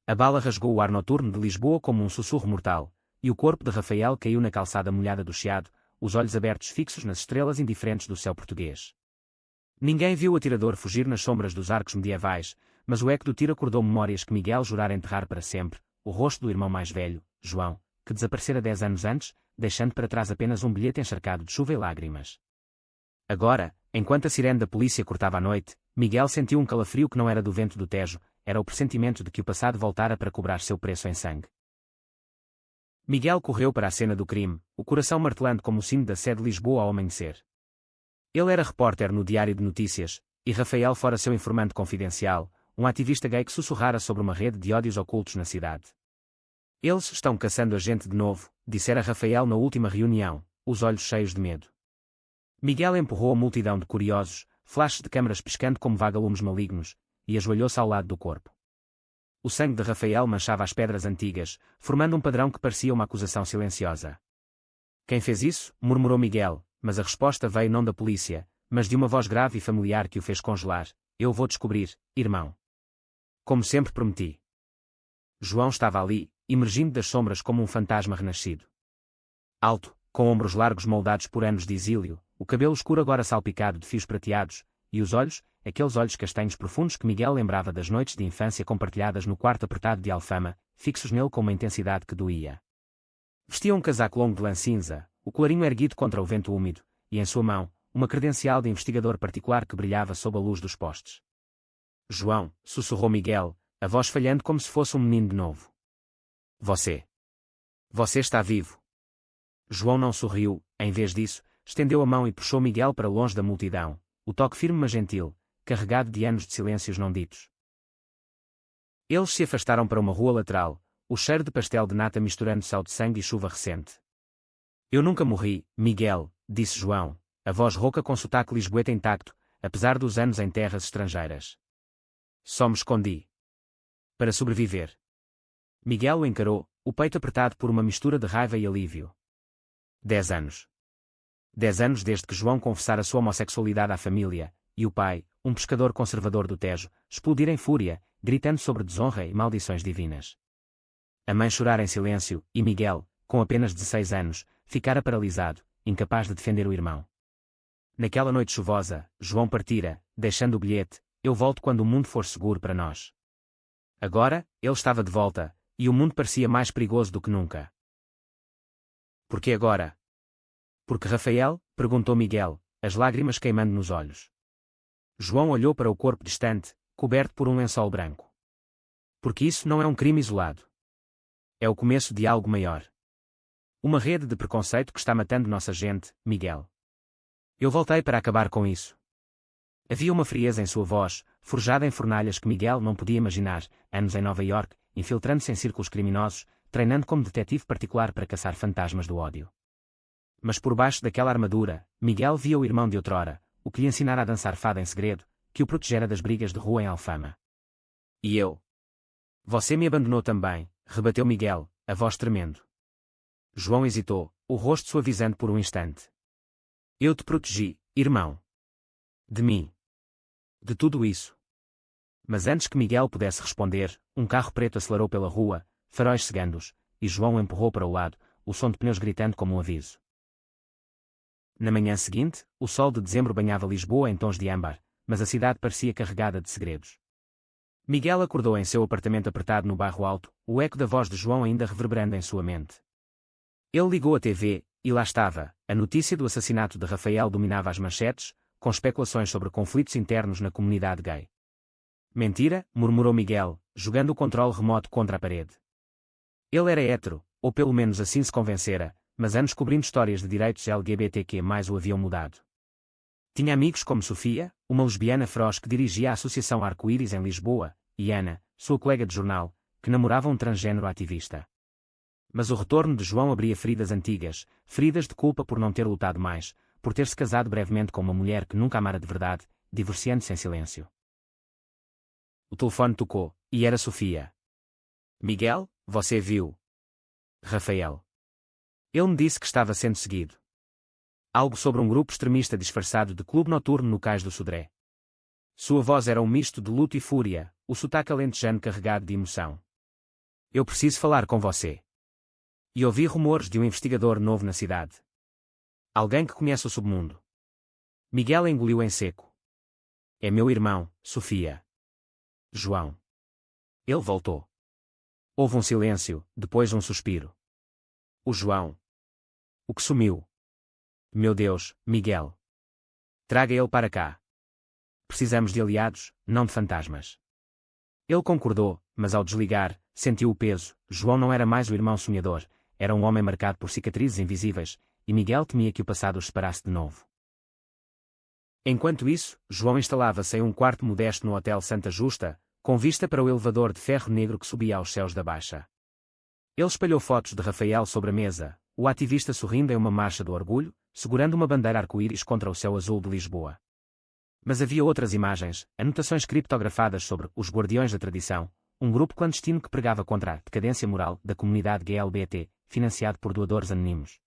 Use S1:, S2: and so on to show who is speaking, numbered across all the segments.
S1: A bala rasgou o ar noturno de Lisboa como um sussurro mortal, e o corpo de Rafael caiu na calçada molhada do Chiado, os olhos abertos fixos nas estrelas indiferentes do céu português. Ninguém viu o atirador fugir nas sombras dos arcos medievais, mas o eco do tiro acordou memórias que Miguel jurara enterrar para sempre, o rosto do irmão mais velho, João, que desaparecera 10 anos antes, deixando para trás apenas um bilhete encharcado de chuva e lágrimas. Agora, enquanto a sirene da polícia cortava a noite, Miguel sentiu um calafrio que não era do vento do Tejo, era o pressentimento de que o passado voltara para cobrar seu preço em sangue. Miguel correu para a cena do crime, o coração martelando como o sino da sé de Lisboa ao amanhecer. Ele era repórter no Diário de Notícias, e Rafael fora seu informante confidencial, um ativista gay que sussurrara sobre uma rede de ódios ocultos na cidade. Eles estão caçando a gente de novo, dissera Rafael na última reunião, os olhos cheios de medo. Miguel empurrou a multidão de curiosos, flashes de câmaras piscando como vagalumes malignos, e ajoelhou-se ao lado do corpo. O sangue de Rafael manchava as pedras antigas, formando um padrão que parecia uma acusação silenciosa. Quem fez isso? Murmurou Miguel, mas a resposta veio não da polícia, mas de uma voz grave e familiar que o fez congelar. Eu vou descobrir, irmão. Como sempre prometi. João estava ali, emergindo das sombras como um fantasma renascido. Alto, com ombros largos moldados por anos de exílio, o cabelo escuro agora salpicado de fios prateados, e os olhos, aqueles olhos castanhos profundos que Miguel lembrava das noites de infância compartilhadas no quarto apertado de Alfama, fixos nele com uma intensidade que doía. Vestia um casaco longo de lã cinza, o colarinho erguido contra o vento úmido, e em sua mão, uma credencial de investigador particular que brilhava sob a luz dos postes. João, sussurrou Miguel, a voz falhando como se fosse um menino de novo. Você está vivo. João não sorriu, em vez disso, estendeu a mão e puxou Miguel para longe da multidão, o toque firme mas gentil, carregado de anos de silêncios não ditos. Eles se afastaram para uma rua lateral, o cheiro de pastel de nata misturando-se ao de sangue e chuva recente. Eu nunca morri, Miguel, disse João, a voz rouca com sotaque lisboeta intacto, apesar dos anos em terras estrangeiras. Só me escondi. Para sobreviver. Miguel o encarou, o peito apertado por uma mistura de raiva e alívio. 10 anos. 10 anos desde que João confessara sua homossexualidade à família, e o pai, um pescador conservador do Tejo, explodir em fúria, gritando sobre desonra e maldições divinas. A mãe chorara em silêncio, e Miguel, com apenas 16 anos, ficara paralisado, incapaz de defender o irmão. Naquela noite chuvosa, João partira, deixando o bilhete: eu volto quando o mundo for seguro para nós. Agora, ele estava de volta, e o mundo parecia mais perigoso do que nunca. Por que agora? Porque Rafael? Perguntou Miguel, as lágrimas queimando nos olhos. João olhou para o corpo distante, coberto por um lençol branco. Porque isso não é um crime isolado. É o começo de algo maior. Uma rede de preconceito que está matando nossa gente, Miguel. Eu voltei para acabar com isso. Havia uma frieza em sua voz, forjada em fornalhas que Miguel não podia imaginar, anos em Nova York, infiltrando-se em círculos criminosos, treinando como detetive particular para caçar fantasmas do ódio. Mas por baixo daquela armadura, Miguel via o irmão de outrora, o que lhe ensinara a dançar fado em segredo, que o protegera das brigas de rua em Alfama. E eu? Você me abandonou também, rebateu Miguel, a voz tremendo. João hesitou, o rosto suavizando por um instante. Eu te protegi, irmão. De mim. De tudo isso. Mas antes que Miguel pudesse responder, um carro preto acelerou pela rua, faróis cegando-os, e João o empurrou para o lado, o som de pneus gritando como um aviso. Na manhã seguinte, o sol de dezembro banhava Lisboa em tons de âmbar, mas a cidade parecia carregada de segredos. Miguel acordou em seu apartamento apertado no bairro Alto, o eco da voz de João ainda reverberando em sua mente. Ele ligou a TV, e lá estava, a notícia do assassinato de Rafael dominava as manchetes, com especulações sobre conflitos internos na comunidade gay. Mentira, murmurou Miguel, jogando o controle remoto contra a parede. Ele era hétero, ou pelo menos assim se convencera, mas anos cobrindo histórias de direitos LGBTQ+ o haviam mudado. Tinha amigos como Sofia, uma lesbiana feroz que dirigia a Associação Arco-Íris em Lisboa, e Ana, sua colega de jornal, que namorava um transgênero ativista. Mas o retorno de João abria feridas antigas, feridas de culpa por não ter lutado mais, por ter-se casado brevemente com uma mulher que nunca amara de verdade, divorciando-se em silêncio. O telefone tocou, e era Sofia. Miguel, você viu? Rafael. Ele me disse que estava sendo seguido. Algo sobre um grupo extremista disfarçado de clube noturno no Cais do Sodré. Sua voz era um misto de luto e fúria, o sotaque alentejano carregado de emoção. Eu preciso falar com você. E ouvi rumores de um investigador novo na cidade. Alguém que conhece o submundo. Miguel engoliu em seco. É meu irmão, Sofia. João. Ele voltou. Houve um silêncio, depois um suspiro. O João. O que sumiu? Meu Deus, Miguel. Traga ele para cá. Precisamos de aliados, não de fantasmas. Ele concordou, mas ao desligar, sentiu o peso. João não era mais o irmão sonhador, era um homem marcado por cicatrizes invisíveis, e Miguel temia que o passado os separasse de novo. Enquanto isso, João instalava-se em um quarto modesto no Hotel Santa Justa, com vista para o elevador de ferro negro que subia aos céus da Baixa. Ele espalhou fotos de Rafael sobre a mesa, o ativista sorrindo em uma marcha do orgulho, segurando uma bandeira arco-íris contra o céu azul de Lisboa. Mas havia outras imagens, anotações criptografadas sobre os Guardiões da Tradição, um grupo clandestino que pregava contra a decadência moral da comunidade GLBT, financiado por doadores anónimos.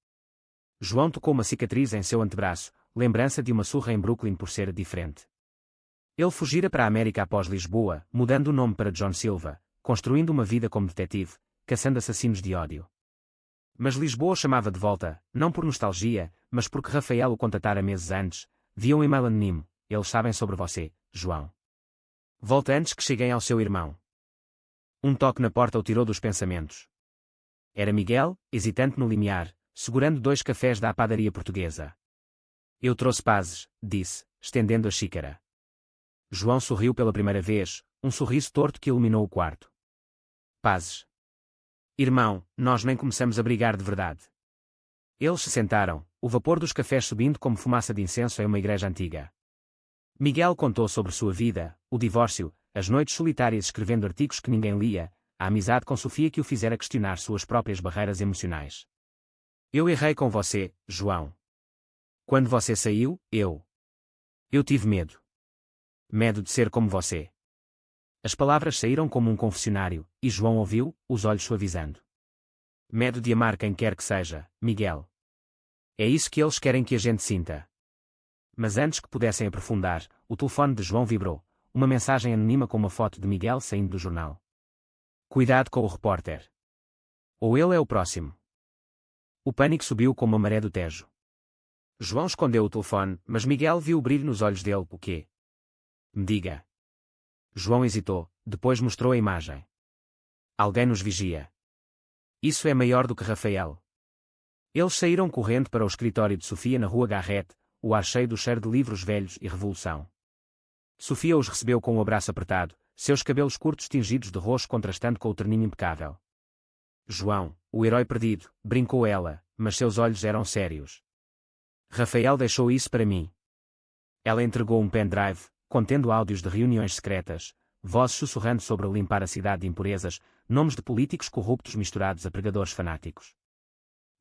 S1: João tocou uma cicatriz em seu antebraço, lembrança de uma surra em Brooklyn por ser diferente. Ele fugira para a América após Lisboa, mudando o nome para John Silva, construindo uma vida como detetive, caçando assassinos de ódio. Mas Lisboa chamava de volta, não por nostalgia, mas porque Rafael o contatara meses antes, via um e-mail anónimo. Eles sabem sobre você, João. Volte antes que cheguem ao seu irmão. Um toque na porta o tirou dos pensamentos. Era Miguel, hesitante no limiar, segurando 2 cafés da padaria portuguesa. Eu trouxe pazes, disse, estendendo a xícara. João sorriu pela primeira vez, um sorriso torto que iluminou o quarto. Pazes. Irmão, nós nem começamos a brigar de verdade. Eles se sentaram, o vapor dos cafés subindo como fumaça de incenso em uma igreja antiga. Miguel contou sobre sua vida, o divórcio, as noites solitárias escrevendo artigos que ninguém lia, a amizade com Sofia que o fizera questionar suas próprias barreiras emocionais. Eu errei com você, João. Quando você saiu, eu tive medo. Medo de ser como você. As palavras saíram como um confessionário, e João ouviu, os olhos suavizando. Medo de amar quem quer que seja, Miguel. É isso que eles querem que a gente sinta. Mas antes que pudessem aprofundar, o telefone de João vibrou, uma mensagem anônima com uma foto de Miguel saindo do jornal. Cuidado com o repórter. Ou ele é o próximo. O pânico subiu como a maré do Tejo. João escondeu o telefone, mas Miguel viu o brilho nos olhos dele. O quê? Me diga. João hesitou, depois mostrou a imagem. Alguém nos vigia. Isso é maior do que Rafael. Eles saíram correndo para o escritório de Sofia na rua Garrett, o ar cheio do cheiro de livros velhos e revolução. Sofia os recebeu com o abraço apertado, seus cabelos curtos tingidos de roxo contrastando com o terninho impecável. João, o herói perdido, brincou ela, mas seus olhos eram sérios. Rafael deixou isso para mim. Ela entregou um pendrive, contendo áudios de reuniões secretas, vozes sussurrando sobre limpar a cidade de impurezas, nomes de políticos corruptos misturados a pregadores fanáticos.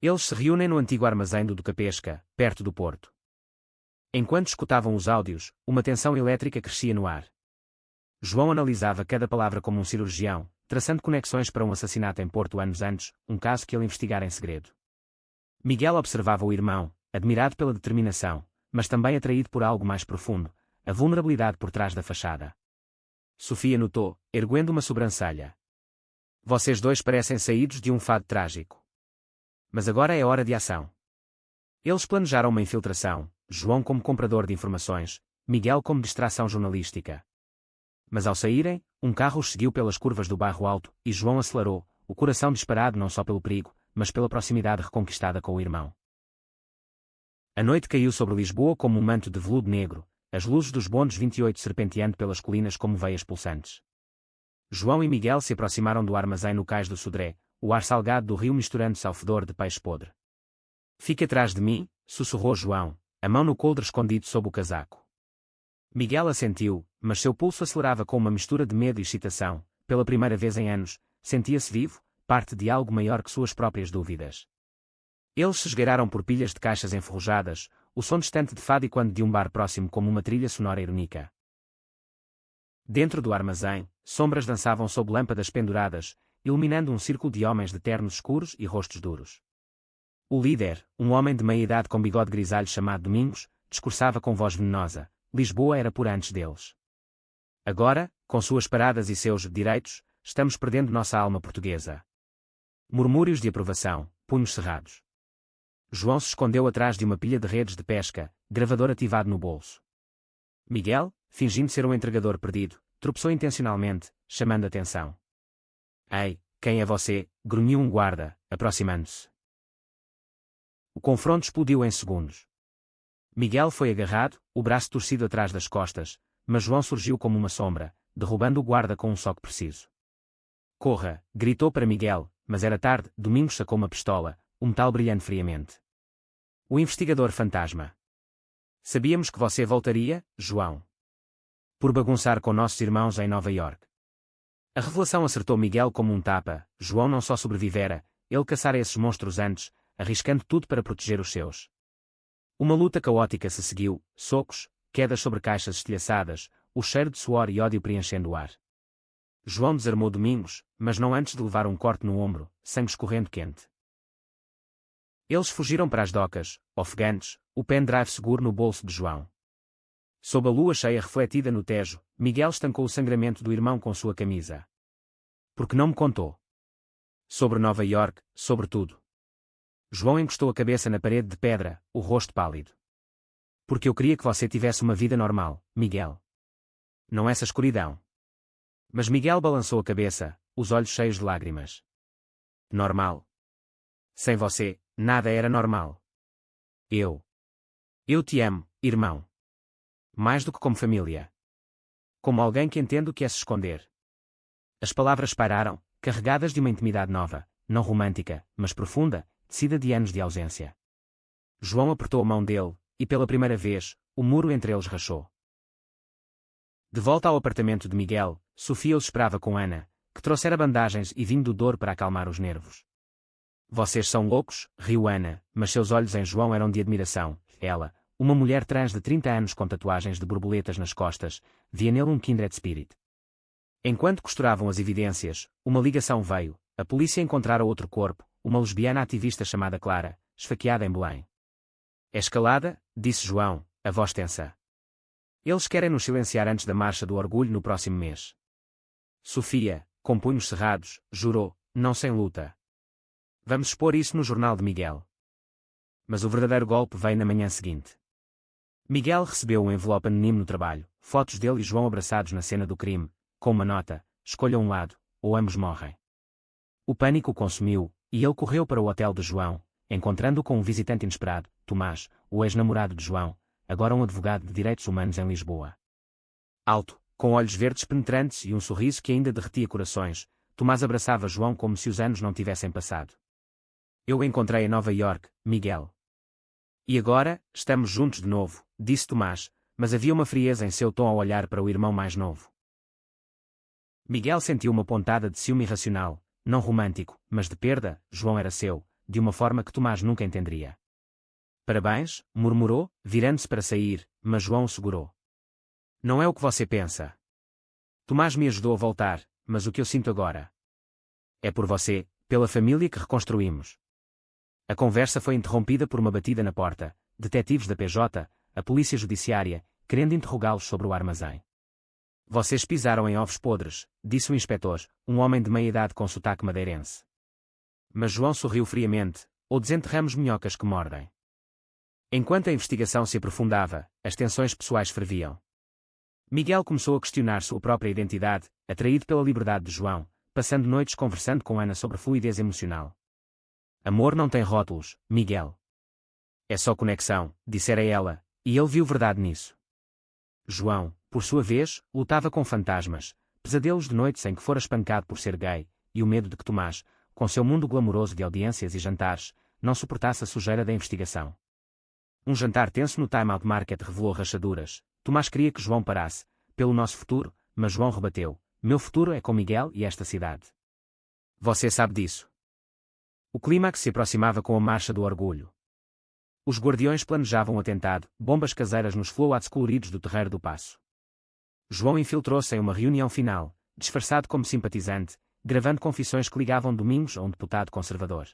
S1: Eles se reúnem no antigo armazém do Ducapesca, perto do porto. Enquanto escutavam os áudios, uma tensão elétrica crescia no ar. João analisava cada palavra como um cirurgião, traçando conexões para um assassinato em Porto anos antes, um caso que ele investigara em segredo. Miguel observava o irmão, admirado pela determinação, mas também atraído por algo mais profundo, a vulnerabilidade por trás da fachada. Sofia notou, erguendo uma sobrancelha. Vocês dois parecem saídos de um fado trágico. Mas agora é hora de ação. Eles planejaram uma infiltração, João como comprador de informações, Miguel como distração jornalística. Mas ao saírem, um carro os seguiu pelas curvas do bairro Alto, e João acelerou, o coração disparado não só pelo perigo, mas pela proximidade reconquistada com o irmão. A noite caiu sobre Lisboa como um manto de veludo negro, as luzes dos bondes 28 serpenteando pelas colinas como veias pulsantes. João e Miguel se aproximaram do armazém no cais do Sodré, o ar salgado do rio misturando-se ao fedor de peixe podre. Fique atrás de mim, sussurrou João, a mão no coldre escondido sob o casaco. Miguel assentiu, mas seu pulso acelerava com uma mistura de medo e excitação. Pela primeira vez em anos, sentia-se vivo, parte de algo maior que suas próprias dúvidas. Eles se esgueiraram por pilhas de caixas enferrujadas, o som distante de fado e quando de um bar próximo como uma trilha sonora irônica. Dentro do armazém, sombras dançavam sob lâmpadas penduradas, iluminando um círculo de homens de ternos escuros e rostos duros. O líder, um homem de meia-idade com bigode grisalho chamado Domingos, discursava com voz venenosa. Lisboa era por antes deles. Agora, com suas paradas e seus direitos, estamos perdendo nossa alma portuguesa. Murmúrios de aprovação, punhos cerrados. João se escondeu atrás de uma pilha de redes de pesca, gravador ativado no bolso. Miguel, fingindo ser um entregador perdido, tropeçou intencionalmente, chamando atenção. Ei, quem é você? Grunhiu um guarda, aproximando-se. O confronto explodiu em segundos. Miguel foi agarrado, o braço torcido atrás das costas, mas João surgiu como uma sombra, derrubando o guarda com um soco preciso. Corra, gritou para Miguel, mas era tarde. Domingos sacou uma pistola, o metal brilhando friamente. O investigador fantasma. Sabíamos que você voltaria, João. Por bagunçar com nossos irmãos em Nova York. A revelação acertou Miguel como um tapa. João não só sobrevivera, ele caçara esses monstros antes, arriscando tudo para proteger os seus. Uma luta caótica se seguiu, socos, quedas sobre caixas estilhaçadas, o cheiro de suor e ódio preenchendo o ar. João desarmou Domingos, mas não antes de levar um corte no ombro, sangue escorrendo quente. Eles fugiram para as docas, ofegantes, o pendrive seguro no bolso de João. Sob a lua cheia refletida no Tejo, Miguel estancou o sangramento do irmão com sua camisa. Porque não me contou? Sobre Nova York, sobre tudo. João encostou a cabeça na parede de pedra, o rosto pálido. Porque eu queria que você tivesse uma vida normal, Miguel. Não essa escuridão. Mas Miguel balançou a cabeça, os olhos cheios de lágrimas. Normal. Sem você, nada era normal. Eu te amo, irmão. Mais do que como família. Como alguém que entende o que é se esconder. As palavras pairaram, carregadas de uma intimidade nova, não romântica, mas profunda, tecida de anos de ausência. João apertou a mão dele, e pela primeira vez, o muro entre eles rachou. De volta ao apartamento de Miguel, Sofia os esperava com Ana, que trouxera bandagens e vinho do Douro para acalmar os nervos. Vocês são loucos, riu Ana, mas seus olhos em João eram de admiração. Ela, uma mulher trans de 30 anos com tatuagens de borboletas nas costas, via nele um kindred spirit. Enquanto costuravam as evidências, uma ligação veio, a polícia encontrara outro corpo, uma lesbiana ativista chamada Clara, esfaqueada em Belém. É escalada, disse João, a voz tensa. Eles querem nos silenciar antes da Marcha do Orgulho no próximo mês. Sofia, com punhos cerrados, jurou, não sem luta. Vamos expor isso no jornal de Miguel. Mas o verdadeiro golpe veio na manhã seguinte. Miguel recebeu um envelope anónimo no trabalho, fotos dele e João abraçados na cena do crime, com uma nota: escolha um lado, ou ambos morrem. O pânico o consumiu, e ele correu para o hotel de João, encontrando-o com um visitante inesperado, Tomás, o ex-namorado de João, agora um advogado de direitos humanos em Lisboa. Alto, com olhos verdes penetrantes e um sorriso que ainda derretia corações, Tomás abraçava João como se os anos não tivessem passado. Eu o encontrei em Nova York, Miguel. E agora, estamos juntos de novo, disse Tomás, mas havia uma frieza em seu tom ao olhar para o irmão mais novo. Miguel sentiu uma pontada de ciúme irracional, não romântico, mas de perda. João era seu, de uma forma que Tomás nunca entenderia. Parabéns, murmurou, virando-se para sair, mas João o segurou. Não é o que você pensa. Tomás me ajudou a voltar, mas o que eu sinto agora é por você, pela família que reconstruímos. A conversa foi interrompida por uma batida na porta, detetives da PJ, a polícia judiciária, querendo interrogá-los sobre o armazém. Vocês pisaram em ovos podres, disse o inspetor, um homem de meia-idade com sotaque madeirense. Mas João sorriu friamente, ou desenterramos minhocas que mordem. Enquanto a investigação se aprofundava, as tensões pessoais ferviam. Miguel começou a questionar sua própria identidade, atraído pela liberdade de João, passando noites conversando com Ana sobre fluidez emocional. Amor não tem rótulos, Miguel. É só conexão, dissera ela, e ele viu verdade nisso. João, por sua vez, lutava com fantasmas, pesadelos de noites em que fora espancado por ser gay, e o medo de que Tomás, com seu mundo glamouroso de audiências e jantares, não suportasse a sujeira da investigação. Um jantar tenso no Time Out Market revelou rachaduras. Tomás queria que João parasse, pelo nosso futuro, mas João rebateu: meu futuro é com Miguel e esta cidade. Você sabe disso. O clímax se aproximava com a Marcha do Orgulho. Os guardiões planejavam um atentado, bombas caseiras nos floats coloridos do Terreiro do Paço. João infiltrou-se em uma reunião final, disfarçado como simpatizante, gravando confissões que ligavam Domingos a um deputado conservador.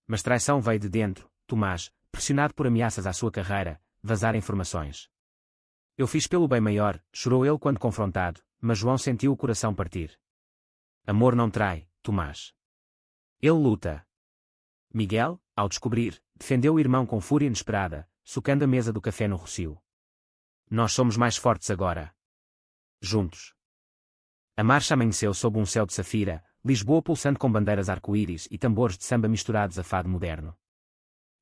S1: Mas traição veio de dentro. Tomás, pressionado por ameaças à sua carreira, vazara informações. Eu fiz pelo bem maior, chorou ele quando confrontado, mas João sentiu o coração partir. Amor não trai, Tomás. Ele luta. Miguel, ao descobrir, defendeu o irmão com fúria inesperada, socando a mesa do café no rocio. Nós somos mais fortes agora. Juntos. A marcha amanheceu sob um céu de safira, Lisboa pulsando com bandeiras arco-íris e tambores de samba misturados a fado moderno.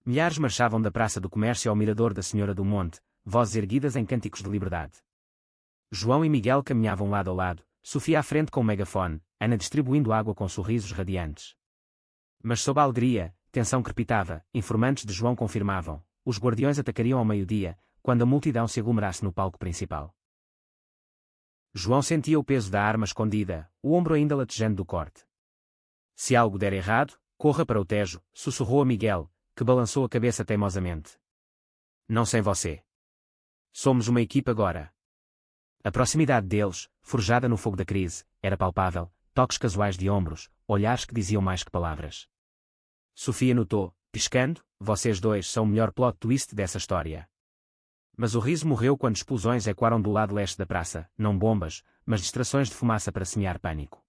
S1: Milhares marchavam da Praça do Comércio ao Mirador da Senhora do Monte, vozes erguidas em cânticos de liberdade. João e Miguel caminhavam lado a lado, Sofia à frente com o megafone, Ana distribuindo água com sorrisos radiantes. Mas sob a alegria, tensão crepitava, informantes de João confirmavam, os guardiões atacariam ao meio-dia, quando a multidão se aglomerasse no palco principal. João sentia o peso da arma escondida, o ombro ainda latejando do corte. Se algo der errado, corra para o Tejo, sussurrou a Miguel, que balançou a cabeça teimosamente. Não sem você. Somos uma equipe agora. A proximidade deles, forjada no fogo da crise, era palpável, toques casuais de ombros, olhares que diziam mais que palavras. Sofia notou, piscando, vocês dois são o melhor plot twist dessa história. Mas o riso morreu quando explosões ecoaram do lado leste da praça, não bombas, mas distrações de fumaça para semear pânico.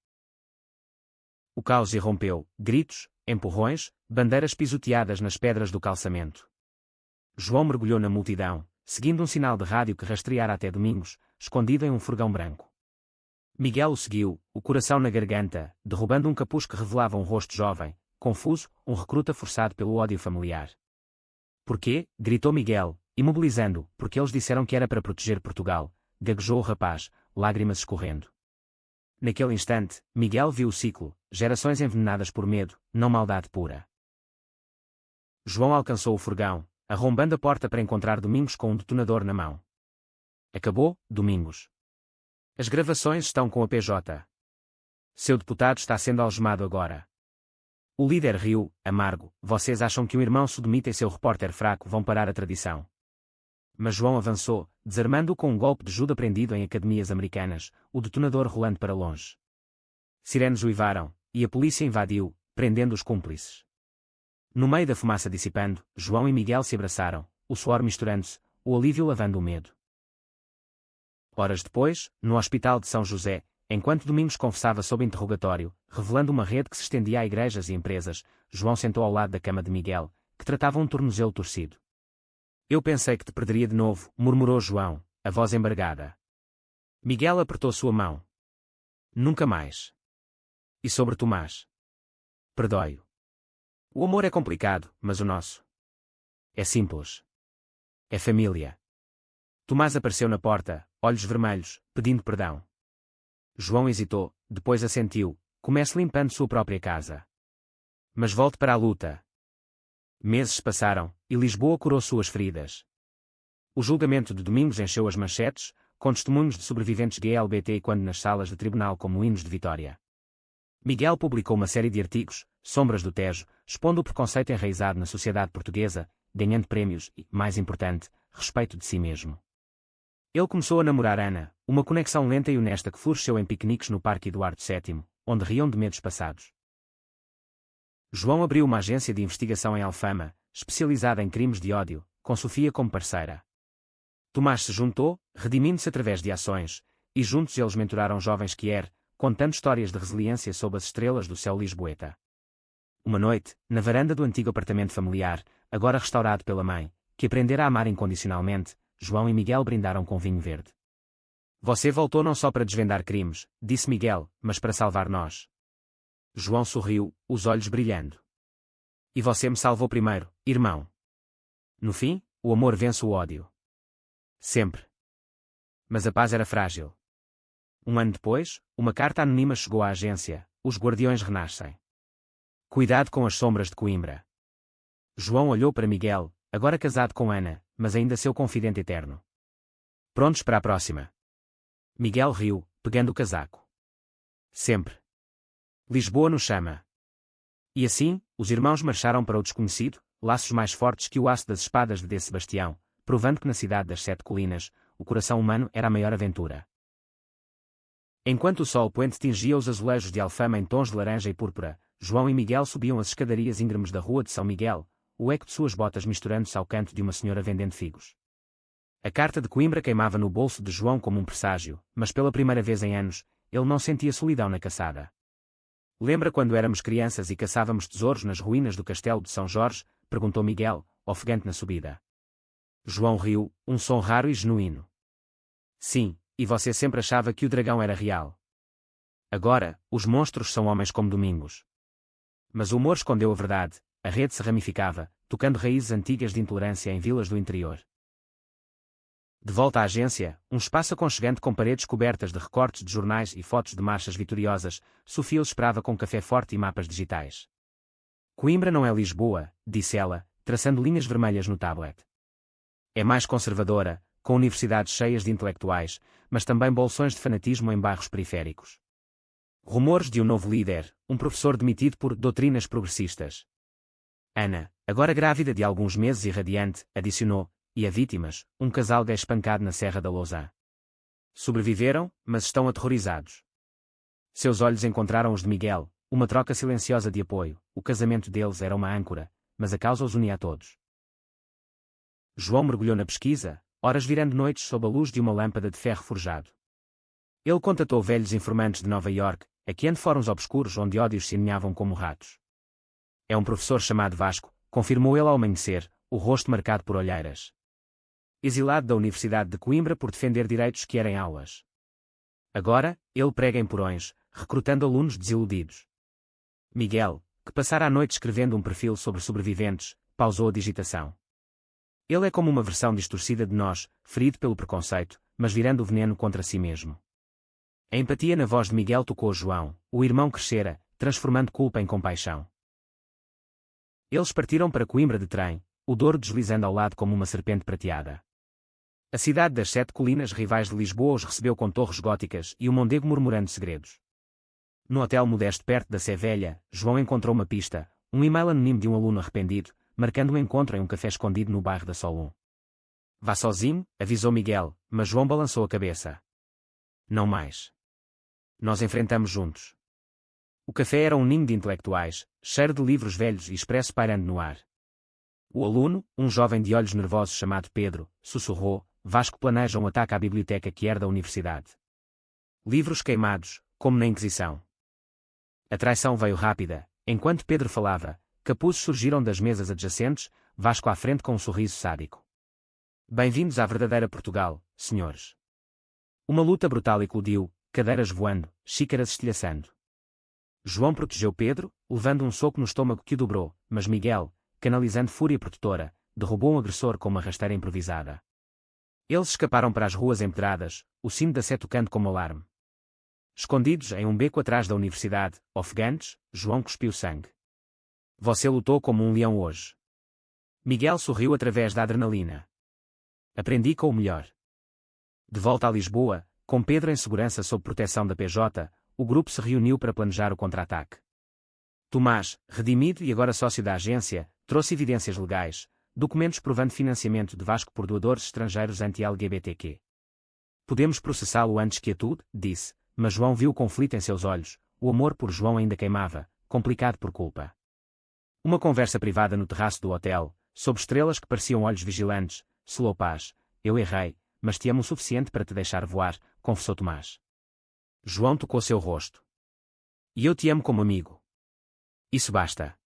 S1: O caos irrompeu, gritos, empurrões, bandeiras pisoteadas nas pedras do calçamento. João mergulhou na multidão, seguindo um sinal de rádio que rastreara até Domingos, escondido em um furgão branco. Miguel o seguiu, o coração na garganta, derrubando um capuz que revelava um rosto jovem, confuso, um recruta forçado pelo ódio familiar. Porquê? Gritou Miguel, imobilizando, porque eles disseram que era para proteger Portugal, gaguejou o rapaz, lágrimas escorrendo. Naquele instante, Miguel viu o ciclo, gerações envenenadas por medo, não maldade pura. João alcançou o furgão, arrombando a porta para encontrar Domingos com um detonador na mão. Acabou, Domingos. As gravações estão com a PJ. Seu deputado está sendo algemado agora. O líder riu, amargo, vocês acham que um irmão sodomita e seu repórter fraco vão parar a tradição. Mas João avançou, desarmando-o com um golpe de judo aprendido em academias americanas, o detonador rolando para longe. Sirenes uivaram, e a polícia invadiu, prendendo os cúmplices. No meio da fumaça dissipando, João e Miguel se abraçaram, o suor misturando-se, o alívio lavando o medo. Horas depois, no Hospital de São José, enquanto Domingos confessava sob interrogatório, revelando uma rede que se estendia a igrejas e empresas, João sentou ao lado da cama de Miguel, que tratava um tornozelo torcido. Eu pensei que te perderia de novo, murmurou João, a voz embargada. Miguel apertou sua mão. Nunca mais. E sobre Tomás? Perdoe-o. O amor é complicado, mas o nosso é simples. É família. Tomás apareceu na porta, olhos vermelhos, pedindo perdão. João hesitou, depois assentiu, comece limpando sua própria casa. Mas volte para a luta. Meses passaram, e Lisboa curou suas feridas. O julgamento de Domingos encheu as manchetes, com testemunhos de sobreviventes GLBT quando nas salas de tribunal como hinos de vitória. Miguel publicou uma série de artigos, Sombras do Tejo, expondo o preconceito enraizado na sociedade portuguesa, ganhando prémios e, mais importante, respeito de si mesmo. Ele começou a namorar Ana, uma conexão lenta e honesta que floresceu em piqueniques no Parque Eduardo VII, onde riam de medos passados. João abriu uma agência de investigação em Alfama, especializada em crimes de ódio, com Sofia como parceira. Tomás se juntou, redimindo-se através de ações, e juntos eles menturaram jovens Kier, contando histórias de resiliência sob as estrelas do céu lisboeta. Uma noite, na varanda do antigo apartamento familiar, agora restaurado pela mãe, que aprendera a amar incondicionalmente, João e Miguel brindaram com vinho verde. Você voltou não só para desvendar crimes, disse Miguel, mas para salvar nós. João sorriu, os olhos brilhando. E você me salvou primeiro, irmão. No fim, o amor vence o ódio. Sempre. Mas a paz era frágil. Um ano depois, uma carta anônima chegou à agência, os guardiões renascem. Cuidado com as sombras de Coimbra. João olhou para Miguel, agora casado com Ana, mas ainda seu confidente eterno. Prontos para a próxima? Miguel riu, pegando o casaco. Sempre. Lisboa nos chama. E assim, os irmãos marcharam para o desconhecido, laços mais fortes que o aço das espadas de D. Sebastião, provando que na cidade das Sete Colinas, o coração humano era a maior aventura. Enquanto o sol poente tingia os azulejos de Alfama em tons de laranja e púrpura, João e Miguel subiam as escadarias íngremes da rua de São Miguel, o eco de suas botas misturando-se ao canto de uma senhora vendendo figos. A carta de Coimbra queimava no bolso de João como um presságio, mas pela primeira vez em anos, ele não sentia solidão na caçada. Lembra quando éramos crianças e caçávamos tesouros nas ruínas do castelo de São Jorge? Perguntou Miguel, ofegante na subida. João riu, um som raro e genuíno. Sim, e você sempre achava que o dragão era real. Agora, os monstros são homens como Domingos. Mas o humor escondeu a verdade, a rede se ramificava, tocando raízes antigas de intolerância em vilas do interior. De volta à agência, um espaço aconchegante com paredes cobertas de recortes de jornais e fotos de marchas vitoriosas, Sofia os esperava com café forte e mapas digitais. Coimbra não é Lisboa, disse ela, traçando linhas vermelhas no tablet. É mais conservadora, com universidades cheias de intelectuais, mas também bolsões de fanatismo em bairros periféricos. Rumores de um novo líder, um professor demitido por doutrinas progressistas. Ana, agora grávida de alguns meses e radiante, adicionou, e a vítimas, um casal gay espancado na Serra da Lousã. Sobreviveram, mas estão aterrorizados. Seus olhos encontraram os de Miguel, uma troca silenciosa de apoio, o casamento deles era uma âncora, mas a causa os unia a todos. João mergulhou na pesquisa, horas virando noites sob a luz de uma lâmpada de ferro forjado. Ele contatou velhos informantes de Nova York, hackeando fóruns obscuros onde ódios se aninhavam como ratos. É um professor chamado Vasco, confirmou ele ao amanhecer, o rosto marcado por olheiras. Exilado da Universidade de Coimbra por defender direitos que eram aulas. Agora, ele prega em porões, recrutando alunos desiludidos. Miguel, que passara a noite escrevendo um perfil sobre sobreviventes, pausou a digitação. Ele é como uma versão distorcida de nós, ferido pelo preconceito, mas virando o veneno contra si mesmo. A empatia na voz de Miguel tocou João, o irmão crescera, transformando culpa em compaixão. Eles partiram para Coimbra de trem, o Douro deslizando ao lado como uma serpente prateada. A cidade das 7 colinas rivais de Lisboa os recebeu com torres góticas e o Mondego murmurando segredos. No hotel modesto perto da Sé Velha, João encontrou uma pista, um e-mail anónimo de um aluno arrependido, marcando um encontro em um café escondido no bairro da Solum. Vá sozinho, avisou Miguel, mas João balançou a cabeça. Não mais. Nós enfrentamos juntos. O café era um ninho de intelectuais, cheiro de livros velhos e expresso pairando no ar. O aluno, um jovem de olhos nervosos chamado Pedro, sussurrou, Vasco planeja um ataque à biblioteca que herda a universidade. Livros queimados, como na Inquisição. A traição veio rápida, enquanto Pedro falava, capuzes surgiram das mesas adjacentes, Vasco à frente com um sorriso sádico. Bem-vindos à verdadeira Portugal, senhores. Uma luta brutal eclodiu, cadeiras voando, xícaras estilhaçando. João protegeu Pedro, levando um soco no estômago que o dobrou, mas Miguel, canalizando fúria protetora, derrubou um agressor com uma rasteira improvisada. Eles escaparam para as ruas empedradas, o sino da Sé tocando como alarme. Escondidos em um beco atrás da universidade, ofegantes, João cuspiu sangue. Você lutou como um leão hoje. Miguel sorriu através da adrenalina. Aprendi com o melhor. De volta a Lisboa, com Pedro em segurança sob proteção da PJ, o grupo se reuniu para planejar o contra-ataque. Tomás, redimido e agora sócio da agência, trouxe evidências legais, documentos provando financiamento de Vasco por doadores estrangeiros anti-LGBTQ. Podemos processá-lo antes que a tudo, disse, mas João viu o conflito em seus olhos, o amor por João ainda queimava, complicado por culpa. Uma conversa privada no terraço do hotel, sob estrelas que pareciam olhos vigilantes, selou paz, eu errei, mas te amo o suficiente para te deixar voar, confessou Tomás. João tocou seu rosto. E eu te amo como amigo. Isso basta.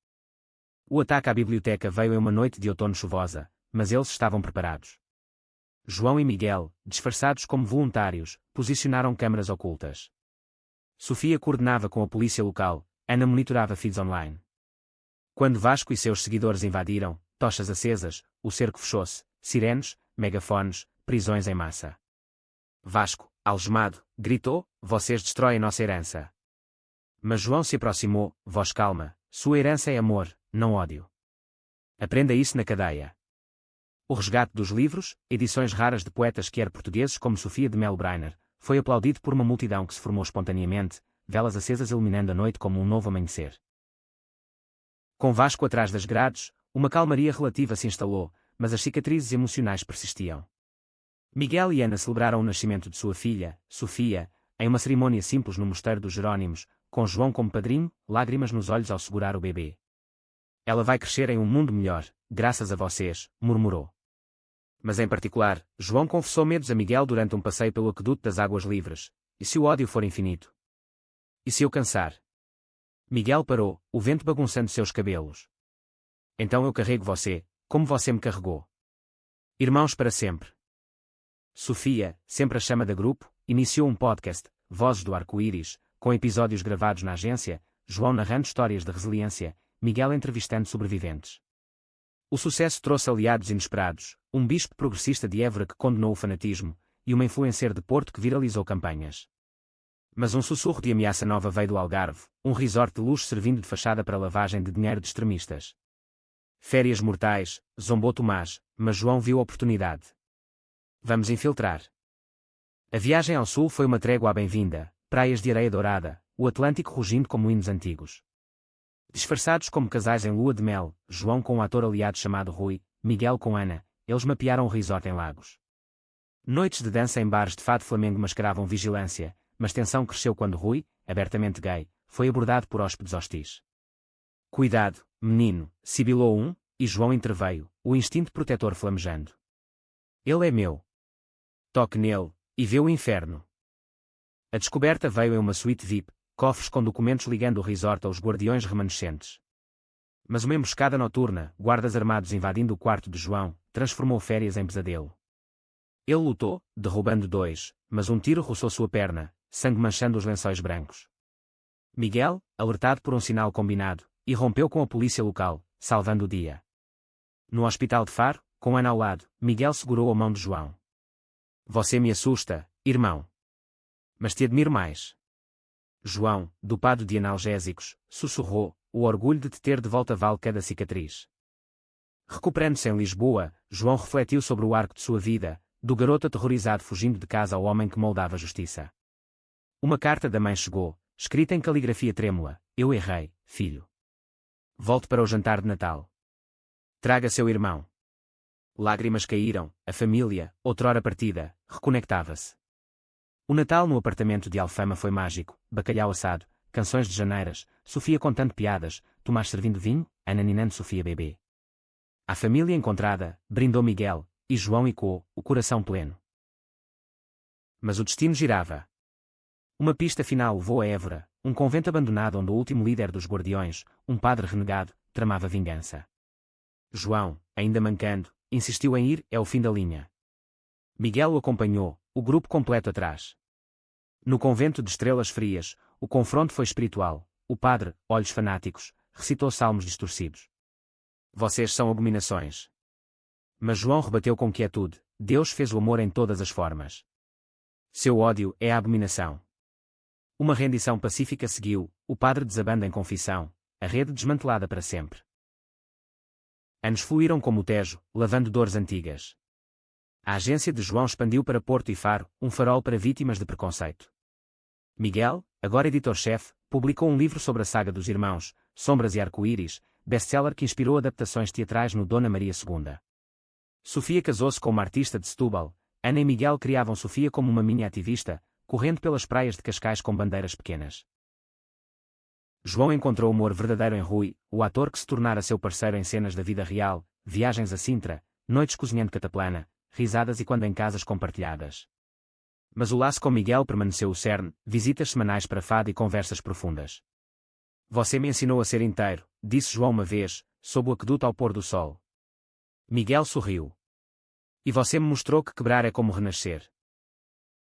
S1: O ataque à biblioteca veio em uma noite de outono chuvosa, mas eles estavam preparados. João e Miguel, disfarçados como voluntários, posicionaram câmaras ocultas. Sofia coordenava com a polícia local, Ana monitorava feeds online. Quando Vasco e seus seguidores invadiram, tochas acesas, o cerco fechou-se, sirenes, megafones, prisões em massa. Vasco, algemado, gritou, vocês destroem nossa herança. Mas João se aproximou, voz calma, sua herança é amor, não ódio. Aprenda isso na cadeia. O resgate dos livros, edições raras de poetas quer portugueses como Sofia de Melo Brainer, foi aplaudido por uma multidão que se formou espontaneamente, velas acesas iluminando a noite como um novo amanhecer. Com Vasco atrás das grades, uma calmaria relativa se instalou, mas as cicatrizes emocionais persistiam. Miguel e Ana celebraram o nascimento de sua filha, Sofia, em uma cerimônia simples no Mosteiro dos Jerónimos, com João como padrinho, lágrimas nos olhos ao segurar o bebê. Ela vai crescer em um mundo melhor, graças a vocês, murmurou. Mas em particular, João confessou medos a Miguel durante um passeio pelo aqueduto das águas livres. E se o ódio for infinito? E se eu cansar? Miguel parou, o vento bagunçando seus cabelos. Então eu carrego você, como você me carregou. Irmãos para sempre. Sofia, sempre a chama da grupo, iniciou um podcast, Vozes do Arco-Íris, com episódios gravados na agência, João narrando histórias de resiliência, Miguel entrevistando sobreviventes. O sucesso trouxe aliados inesperados, um bispo progressista de Évora que condenou o fanatismo, e uma influencer de Porto que viralizou campanhas. Mas um sussurro de ameaça nova veio do Algarve, um resort de luxo servindo de fachada para lavagem de dinheiro de extremistas. Férias mortais, zombou Tomás, mas João viu oportunidade. Vamos infiltrar. A viagem ao sul foi uma trégua à bem-vinda, praias de areia dourada, o Atlântico rugindo como hinos antigos. Disfarçados como casais em lua de mel, João com um ator aliado chamado Rui, Miguel com Ana, eles mapearam o resort em Lagos. Noites de dança em bares de fado flamengo mascaravam vigilância, mas tensão cresceu quando Rui, abertamente gay, foi abordado por hóspedes hostis. Cuidado, menino, sibilou um, e João interveio, o instinto protetor flamejando. Ele é meu. Toque nele, e vê o inferno. A descoberta veio em uma suíte VIP, cofres com documentos ligando o resort aos guardiões remanescentes. Mas uma emboscada noturna, guardas armados invadindo o quarto de João, transformou férias em pesadelo. Ele lutou, derrubando dois, mas um tiro roçou sua perna, sangue manchando os lençóis brancos. Miguel, alertado por um sinal combinado, irrompeu com a polícia local, salvando o dia. No hospital de Faro, com Ana ao lado, Miguel segurou a mão de João. Você me assusta, irmão. Mas te admiro mais. João, dopado de analgésicos, sussurrou, o orgulho de te ter de volta vale cada cicatriz. Recuperando-se em Lisboa, João refletiu sobre o arco de sua vida, do garoto aterrorizado fugindo de casa ao homem que moldava a justiça. Uma carta da mãe chegou, escrita em caligrafia trêmula: eu errei, filho. Volte para o jantar de Natal. Traga seu irmão. Lágrimas caíram, a família, outrora partida, reconectava-se. O Natal no apartamento de Alfama foi mágico, bacalhau assado, canções de janeiras, Sofia contando piadas, Tomás servindo vinho, Ana ninando Sofia bebê. A família encontrada, brindou Miguel, e João ecoou, o coração pleno. Mas o destino girava. Uma pista final levou a Évora, um convento abandonado onde o último líder dos guardiões, um padre renegado, tramava vingança. João, ainda mancando, insistiu em ir, é o fim da linha. Miguel o acompanhou, o grupo completo atrás. No convento de Estrelas Frias, o confronto foi espiritual, o padre, olhos fanáticos, recitou salmos distorcidos. Vocês são abominações. Mas João rebateu com quietude, Deus fez o amor em todas as formas. Seu ódio é a abominação. Uma rendição pacífica seguiu, o padre desabando em confissão, a rede desmantelada para sempre. Anos fluíram como o Tejo, lavando dores antigas. A agência de João expandiu para Porto e Faro, um farol para vítimas de preconceito. Miguel, agora editor-chefe, publicou um livro sobre a saga dos irmãos, Sombras e Arco-Íris, best-seller que inspirou adaptações teatrais no Dona Maria II. Sofia casou-se com uma artista de Setúbal, Ana e Miguel criavam Sofia como uma mini-ativista, correndo pelas praias de Cascais com bandeiras pequenas. João encontrou humor verdadeiro em Rui, o ator que se tornara seu parceiro em cenas da vida real, viagens a Sintra, noites cozinhando cataplana, risadas e quando em casas compartilhadas. Mas o laço com Miguel permaneceu o cerne, visitas semanais para fado e conversas profundas. Você me ensinou a ser inteiro, disse João uma vez, sob o aqueduto ao pôr do sol. Miguel sorriu. E você me mostrou que quebrar é como renascer.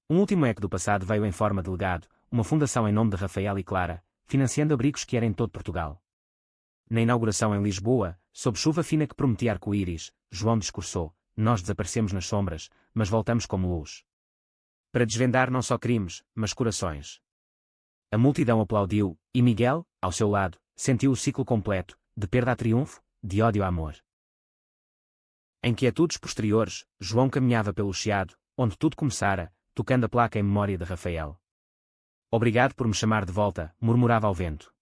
S1: Um último eco do passado veio em forma de legado, uma fundação em nome de Rafael e Clara, financiando abrigos que era em todo Portugal. Na inauguração em Lisboa, sob chuva fina que prometia arco-íris, João discursou: nós desaparecemos nas sombras, mas voltamos como luz. Para desvendar não só crimes, mas corações. A multidão aplaudiu, e Miguel, ao seu lado, sentiu o ciclo completo, de perda a triunfo, de ódio a amor. Em quietudes posteriores, João caminhava pelo Chiado, onde tudo começara, tocando a placa em memória de Rafael. Obrigado por me chamar de volta, murmurava ao vento.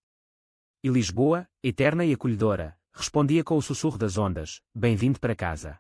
S1: E Lisboa, eterna e acolhedora, respondia com o sussurro das ondas: bem-vindo para casa.